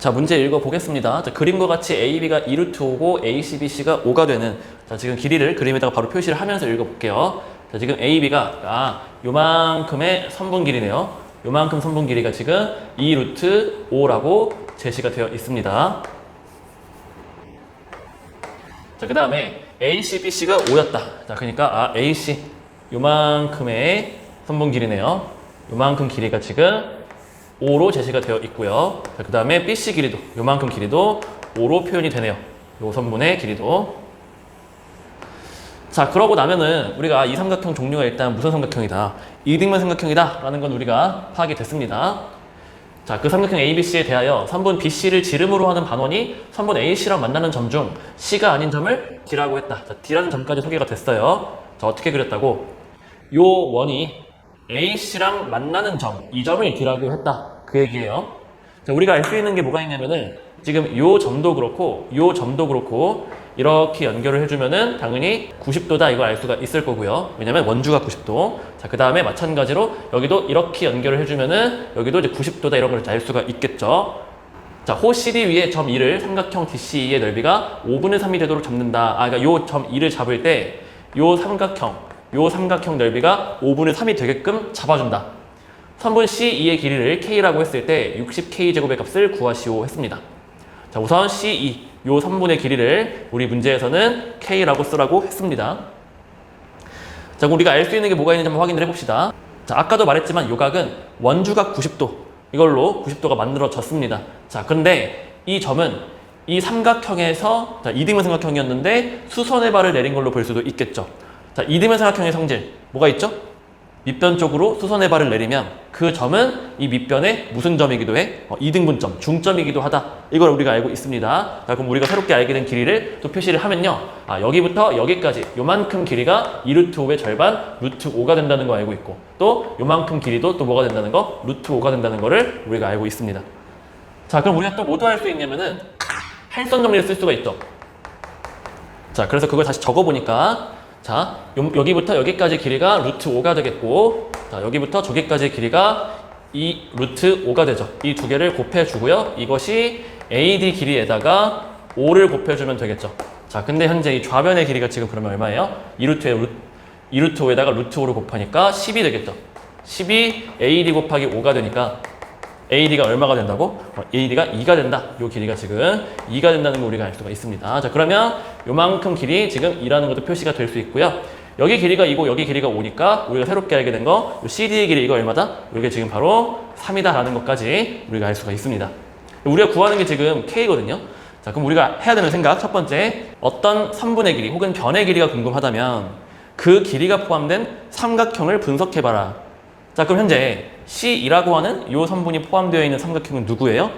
자, 문제 읽어보겠습니다. 자, 그림과 같이 AB가 2루트 5고 AC, BC가 5가 되는, 자, 지금 길이를 그림에다가 바로 표시를 하면서 읽어볼게요. 자, 지금 AB가 요만큼의 선분 길이네요. 요만큼 선분 길이가 지금 2루트 5라고 제시가 되어 있습니다. 자, 그 다음에 AC, BC가 5였다. 자, 그러니까 AC 요만큼의 선분 길이네요. 요만큼 길이가 지금 5로 제시가 되어 있고요. 자, 그 다음에 BC 길이도 요만큼 길이도 5로 표현이 되네요. 요 선분의 길이도. 자, 그러고 나면은 우리가 이 삼각형 종류가 일단 무슨 삼각형이다, 이등변 삼각형이다 라는 건 우리가 파악이 됐습니다. 자, 그 삼각형 ABC에 대하여 선분 BC를 지름으로 하는 반원이 선분 AC랑 만나는 점 중 C가 아닌 점을 D라고 했다. 자, D라는 점까지 소개가 됐어요. 자, 어떻게 그렸다고? 요 원이 AC랑 만나는 점, 이 점을 D라고 했다. 그 얘기예요. 자, 우리가 알 수 있는 게 뭐가 있냐면은 지금 요 점도 그렇고 요 점도 그렇고 이렇게 연결을 해주면은 당연히 90도다 이걸 알 수가 있을 거고요. 왜냐면 원주가 90도. 자, 그 다음에 마찬가지로 여기도 이렇게 연결을 해주면은 여기도 이제 90도다 이런 걸 알 수가 있겠죠. 자, 호 CD 위에 점 2를 삼각형 DC의 넓이가 5분의 3이 되도록 잡는다. 그러니까 요 점 2를 잡을 때 요 삼각형 넓이가 5분의 3이 되게끔 잡아준다. 선분 C2의 길이를 K라고 했을 때 60K 제곱의 값을 구하시오 했습니다. 자, 우선 C2, 요 선분의 길이를 우리 문제에서는 K라고 쓰라고 했습니다. 자, 그럼 우리가 알 수 있는 게 뭐가 있는지 한번 확인을 해봅시다. 자, 아까도 말했지만 요 각은 원주각 90도, 이걸로 90도가 만들어졌습니다. 자, 그런데 이 점은 이 삼각형에서, 자, 이등변 삼각형이었는데 수선의 발을 내린 걸로 볼 수도 있겠죠. 자, 이등변 삼각형의 성질, 뭐가 있죠? 밑변 쪽으로 수선의 발을 내리면 그 점은 이 밑변의 무슨 점이기도 해? 이등분점, 중점이기도 하다. 이걸 우리가 알고 있습니다. 자, 그럼 우리가 새롭게 알게 된 길이를 또 표시를 하면요. 여기부터 여기까지 요만큼 길이가 2루트 5의 절반, 루트 5가 된다는 거 알고 있고, 또 요만큼 길이도 또 뭐가 된다는 거? 루트 5가 된다는 거를 우리가 알고 있습니다. 자, 그럼 우리가 또 뭐도 할 수 있냐면은 할선 정리를 쓸 수가 있죠. 자, 그래서 그걸 다시 적어보니까, 자, 여기부터 여기까지 길이가 루트 5가 되겠고, 자, 여기부터 저기까지 길이가 이 루트 5가 되죠. 이 두 개를 곱해주고요. 이것이 AD 길이에다가 5를 곱해주면 되겠죠. 자, 근데 현재 이 좌변의 길이가 지금 그러면 얼마예요? 2루트 5에다가 루트 5를 곱하니까 10이 되겠죠. 10이 AD 곱하기 5가 되니까 AD가 얼마가 된다고? AD가 2가 된다. 요 길이가 지금 2가 된다는 걸 우리가 알 수가 있습니다. 자, 그러면 요만큼 길이 지금 2라는 것도 표시가 될 수 있고요. 여기 길이가 2고 여기 길이가 5니까 우리가 새롭게 알게 된 거, 요 CD의 길이 이거 얼마다? 이게 지금 바로 3이다 라는 것까지 우리가 알 수가 있습니다. 우리가 구하는 게 지금 K거든요. 자, 그럼 우리가 해야 되는 생각, 첫 번째, 어떤 선분의 길이 혹은 변의 길이가 궁금하다면 그 길이가 포함된 삼각형을 분석해봐라. 자, 그럼 현재 C2라고 하는 이 선분이 포함되어 있는 삼각형은 누구예요?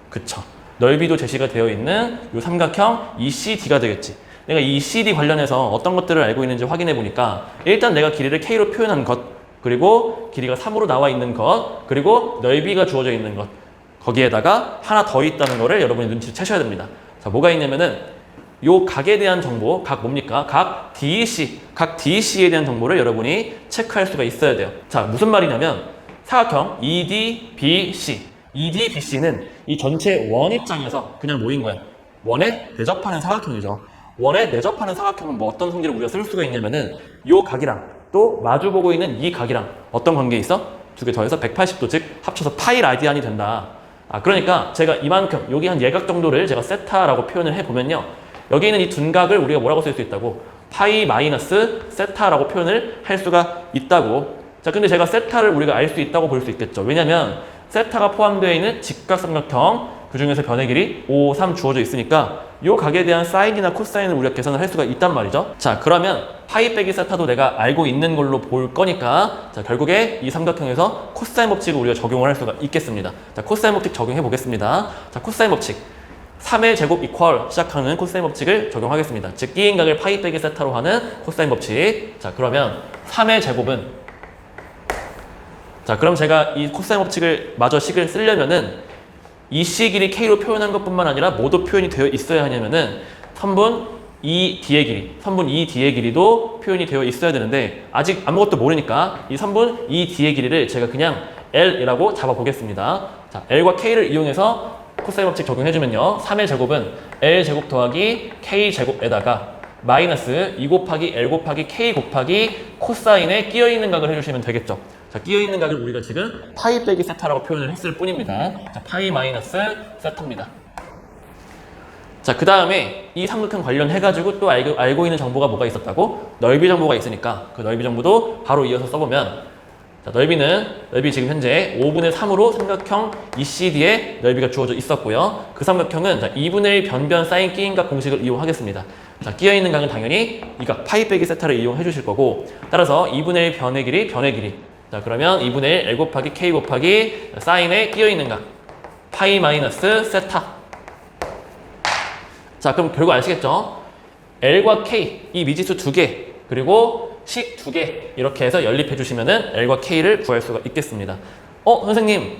그쵸. 넓이도 제시가 되어 있는 이 삼각형 ECD가 되겠지. 내가 ECD 관련해서 어떤 것들을 알고 있는지 확인해 보니까 일단 내가 길이를 K로 표현한 것, 그리고 길이가 3으로 나와 있는 것, 그리고 넓이가 주어져 있는 것, 거기에다가 하나 더 있다는 거를 여러분이 눈치를 채셔야 됩니다. 자, 뭐가 있냐면은 요 각에 대한 정보, 각 뭡니까? 각 DEC에 대한 정보를 여러분이 체크할 수가 있어야 돼요. 자, 무슨 말이냐면 사각형 EDBC, EDBC는 이 전체 원 입장에서 그냥 모인 거야. 원에 내접하는 사각형이죠. 원에 내접하는 사각형은 뭐 어떤 성질을 우리가 쓸 수가 있냐면은 요 각이랑 또 마주보고 있는 이 각이랑 어떤 관계 있어? 두 개 더해서 180도, 즉 합쳐서 파이 라디안이 된다. 그러니까 제가 이만큼, 여기 한 예각 정도를 제가 세타라고 표현을 해보면요. 여기 있는 이 둔각을 우리가 뭐라고 쓸 수 있다고? 파이 마이너스 세타라고 표현을 할 수가 있다고. 자, 근데 제가 세타를 우리가 알 수 있다고 볼 수 있겠죠. 왜냐면 세타가 포함되어 있는 직각삼각형, 그 중에서 변의 길이 5, 3 주어져 있으니까 이 각에 대한 사인이나 코사인을 우리가 계산을 할 수가 있단 말이죠. 자, 그러면 파이 빼기 세타도 내가 알고 있는 걸로 볼 거니까, 자, 결국에 이 삼각형에서 코사인 법칙을 우리가 적용을 할 수가 있겠습니다. 자, 코사인 법칙 적용해 보겠습니다. 자, 코사인 법칙. 3의 제곱 이퀄 시작하는 코사인 법칙을 적용하겠습니다. 즉, 끼인 각을 파이 빼기 세타로 하는 코사인 법칙. 자, 그러면 3의 제곱은, 자, 그럼 제가 이 코사인 법칙을 마저 식을 쓰려면은 이 C 길이 K로 표현한 것뿐만 아니라 뭐도 표현이 되어 있어야 하냐면은 선분 ED의 길이도 표현이 되어 있어야 되는데 아직 아무것도 모르니까 이 선분 ED의 길이를 제가 그냥 L이라고 잡아 보겠습니다. 자, L과 K를 이용해서 코사인 법칙 적용해주면요. 3의 제곱은 L제곱 더하기 K제곱에다가 마이너스 2 곱하기 L 곱하기 K 곱하기 코사인에 끼어있는 각을 해주시면 되겠죠. 자, 끼어있는 각을 우리가 지금 파이 빼기 세타라고 표현을 했을 뿐입니다. 자, 파이 마이너스 세타입니다. 자, 그 다음에 이 삼각형 관련해가지고 또 알고 있는 정보가 뭐가 있었다고? 넓이 정보가 있으니까 그 넓이 정보도 바로 이어서 써보면, 자, 넓이 지금 현재 5분의 3으로 삼각형 ECD에 넓이가 주어져 있었고요. 그 삼각형은 자, 2분의 1 변변 사인 끼인각 공식을 이용하겠습니다. 자, 끼어있는 각은 당연히 이 각 파이 빼기 세타를 이용해 주실 거고, 따라서 2분의 1 변의 길이. 자, 그러면 2분의 1 L 곱하기 K 곱하기 사인에 끼어있는 각 파이 마이너스 세타. 자, 그럼 결국 아시겠죠? L과 K, 이 미지수 2개, 그리고 식 2개 이렇게 해서 연립해 주시면은 L과 K를 구할 수가 있겠습니다. 선생님,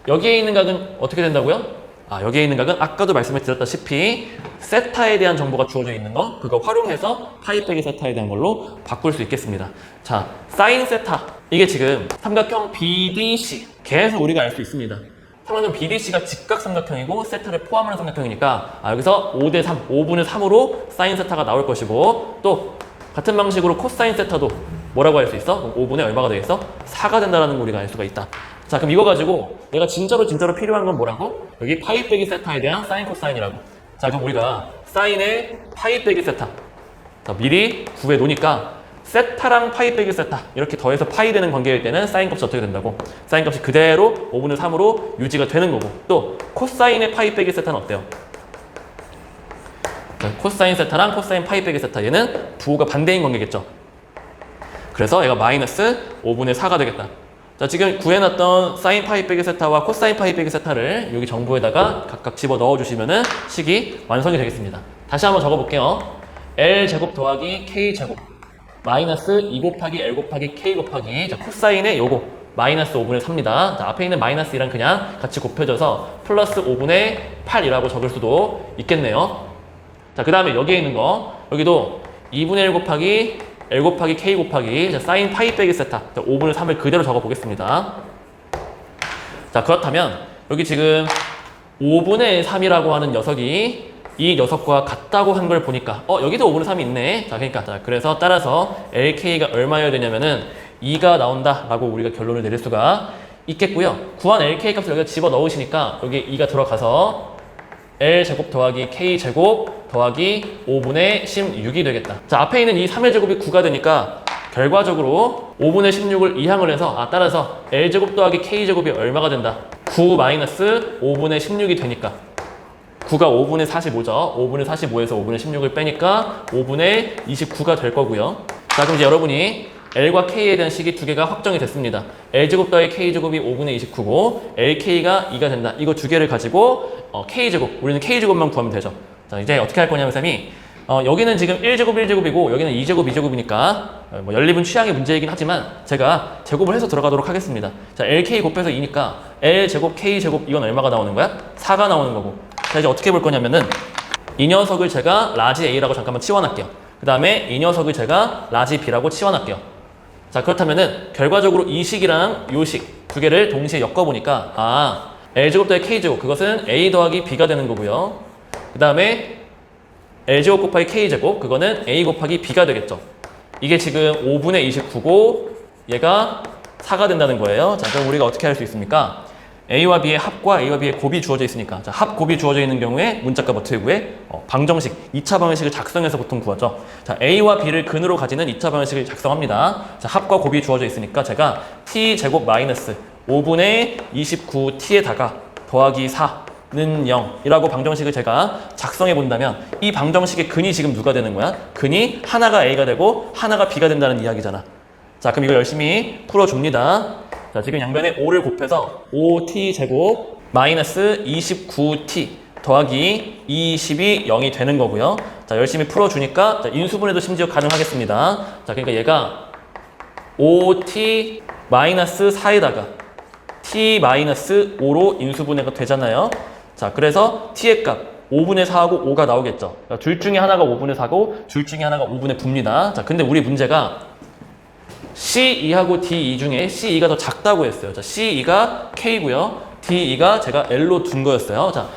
여기에 있는 각은 어떻게 된다고요? 여기에 있는 각은 아까도 말씀을 드렸다시피 세타에 대한 정보가 주어져 있는 거, 그거 활용해서 파이 빼기 세타에 대한 걸로 바꿀 수 있겠습니다. 자, 사인 세타, 이게 지금 삼각형 BDC, 계속 우리가 알 수 있습니다. 삼각형 BDC가 직각삼각형이고 세타를 포함하는 삼각형이니까 여기서 5대3, 5분의 3으로 사인 세타가 나올 것이고, 또 같은 방식으로 코사인 세타도 뭐라고 할 수 있어? 5분의 얼마가 되겠어? 4가 된다는 걸 우리가 알 수가 있다. 자, 그럼 이거 가지고 내가 진짜로 필요한 건 뭐라고? 여기 파이 빼기 세타에 대한 사인 코사인이라고. 자, 그럼 우리가 사인의 파이 빼기 세타, 자, 미리 구해 놓으니까 세타랑 파이 빼기 세타 이렇게 더해서 파이 되는 관계일 때는 사인 값이 어떻게 된다고? 사인 값이 그대로 5분의 3으로 유지가 되는 거고, 또 코사인의 파이 빼기 세타는 어때요? 자, 코사인 세타랑 코사인 파이 빼기 세타, 얘는 부호가 반대인 관계겠죠. 그래서 얘가 마이너스 5분의 4가 되겠다. 자, 지금 구해놨던 사인 파이 빼기 세타와 코사인 파이 빼기 세타를 여기 정보에다가 각각 집어 넣어주시면은 식이 완성이 되겠습니다. 다시 한번 적어볼게요. L제곱 더하기 K제곱 마이너스 2 곱하기 L 곱하기 K 곱하기, 자, 코사인의 요거 마이너스 5분의 3입니다. 자, 앞에 있는 마이너스 2랑 그냥 같이 곱해져서 플러스 5분의 8이라고 적을 수도 있겠네요. 자, 그 다음에 여기에 있는 거, 여기도 2분의 1 곱하기 L 곱하기 K 곱하기, 자, 사인 파이 빼기 세타, 자, 5분의 3을 그대로 적어 보겠습니다. 자, 그렇다면 여기 지금 5분의 3이라고 하는 녀석이 이 녀석과 같다고 한 걸 보니까 여기도 5분의 3이 있네. 자, 그러니까 그래서 따라서 LK가 얼마여야 되냐면은 2가 나온다 라고 우리가 결론을 내릴 수가 있겠고요. 구한 LK 값을 여기다 집어 넣으시니까 여기 2가 들어가서 L제곱 더하기 K제곱 더하기 5분의 16이 되겠다. 자, 앞에 있는 이 3의 제곱이 9가 되니까 결과적으로 5분의 16을 이항을 해서 따라서 L제곱 더하기 K제곱이 얼마가 된다? 9 마이너스 5분의 16이 되니까 9가 5분의 45죠. 5분의 45에서 5분의 16을 빼니까 5분의 29가 될 거고요. 자, 그럼 이제 여러분이 L과 K에 대한 식이 2개가 확정이 됐습니다. L제곱 더하기 K제곱이 5분의 29고 LK가 2가 된다. 이거 2개를 가지고 K제곱, 우리는 K제곱만 구하면 되죠. 자, 이제 어떻게 할 거냐면 쌤이 여기는 지금 1제곱 1제곱이고 여기는 2제곱 2제곱이니까 연립은 취향의 문제이긴 하지만 제가 제곱을 해서 들어가도록 하겠습니다. 자, LK 곱해서 2니까 L제곱 K제곱 이건 얼마가 나오는 거야? 4가 나오는 거고. 자, 이제 어떻게 볼 거냐면은 이 녀석을 제가 라지 A라고 잠깐만 치워놨게요. 그 다음에 이 녀석을 제가 라지 B라고 치워놨게요. 자, 그렇다면은 결과적으로 이 식이랑 이 식 2개를 동시에 엮어보니까 L제곱 더하기 K제곱, 그것은 A 더하기 B가 되는 거고요. 그 다음에 L제곱 곱하기 K제곱, 그거는 A 곱하기 B가 되겠죠. 이게 지금 5분의 29고 얘가 4가 된다는 거예요. 자, 그럼 우리가 어떻게 할 수 있습니까? A와 B의 합과 A와 B의 곱이 주어져 있으니까, 자, 합, 곱이 주어져 있는 경우에 문자값 어떻게 구해? 방정식, 2차 방정식을 작성해서 보통 구하죠. 자, A와 B를 근으로 가지는 2차 방정식을 작성합니다. 자, 합과 곱이 주어져 있으니까 제가 T제곱 마이너스 5분의 29T에다가 더하기 4는 0이라고 방정식을 제가 작성해 본다면 이 방정식의 근이 지금 누가 되는 거야? 근이 하나가 A가 되고 하나가 B가 된다는 이야기잖아. 자, 그럼 이거 열심히 풀어줍니다. 자, 지금 양변에 5를 곱해서 5t제곱 마이너스 29t 더하기 20이 0이 되는 거고요. 자, 열심히 풀어주니까 인수분해도 심지어 가능하겠습니다. 자, 그러니까 얘가 5t 마이너스 4에다가 t 마이너스 5로 인수분해가 되잖아요. 자, 그래서 t의 값 5분의 4하고 5가 나오겠죠. 그러니까 둘 중에 하나가 5분의 4고 둘 중에 하나가 5분의 9입니다. 자, 근데 우리 문제가 C2하고 D2 중에 C2가 더 작다고 했어요. 자, C2가 K고요. DE가 제가 L로 둔 거였어요. 자,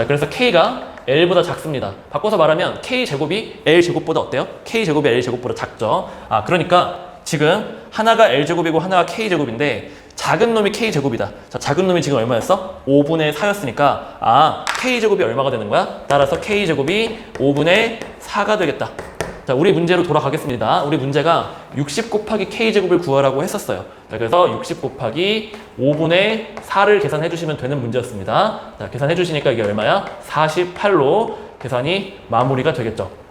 그래서 K가 L보다 작습니다. 바꿔서 말하면 K제곱이 L제곱보다 어때요? K제곱이 L제곱보다 작죠. 그러니까 지금 하나가 L제곱이고 하나가 K제곱인데 작은 놈이 K제곱이다. 자, 작은 놈이 지금 얼마였어? 5분의 4였으니까 K제곱이 얼마가 되는 거야? 따라서 K제곱이 5분의 4가 되겠다. 자, 우리 문제로 돌아가겠습니다. 우리 문제가 60 곱하기 K제곱을 구하라고 했었어요. 자, 그래서 60 곱하기 5분의 4를 계산해 주시면 되는 문제였습니다. 자, 계산해 주시니까 이게 얼마야? 48로 계산이 마무리가 되겠죠.